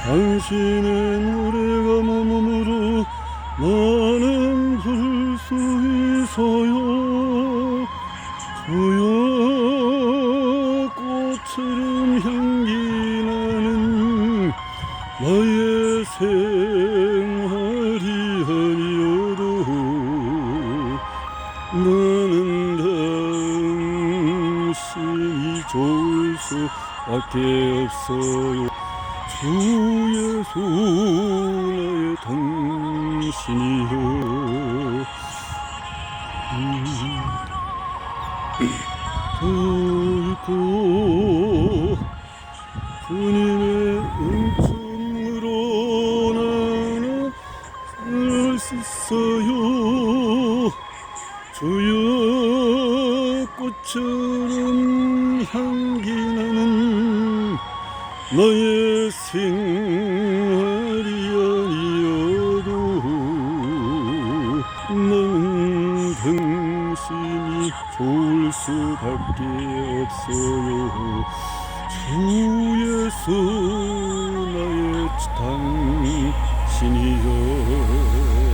당신의 노래가 머무르 나는 부를 수 있어요. 주여 꽃처럼 향기 나는 나의 생활이 아니어도 나는 당신이 좋을 수밖에 없어요. 주 예수 나의 당신이여. 더 있고 주님의 은총으로 나는 살 수 있어요. 주여 꽃처럼 향기 나는 나의 생활이 아니어도 나는 당신이 좋을 수밖에 없어요. 주 예수 나의 당신이여.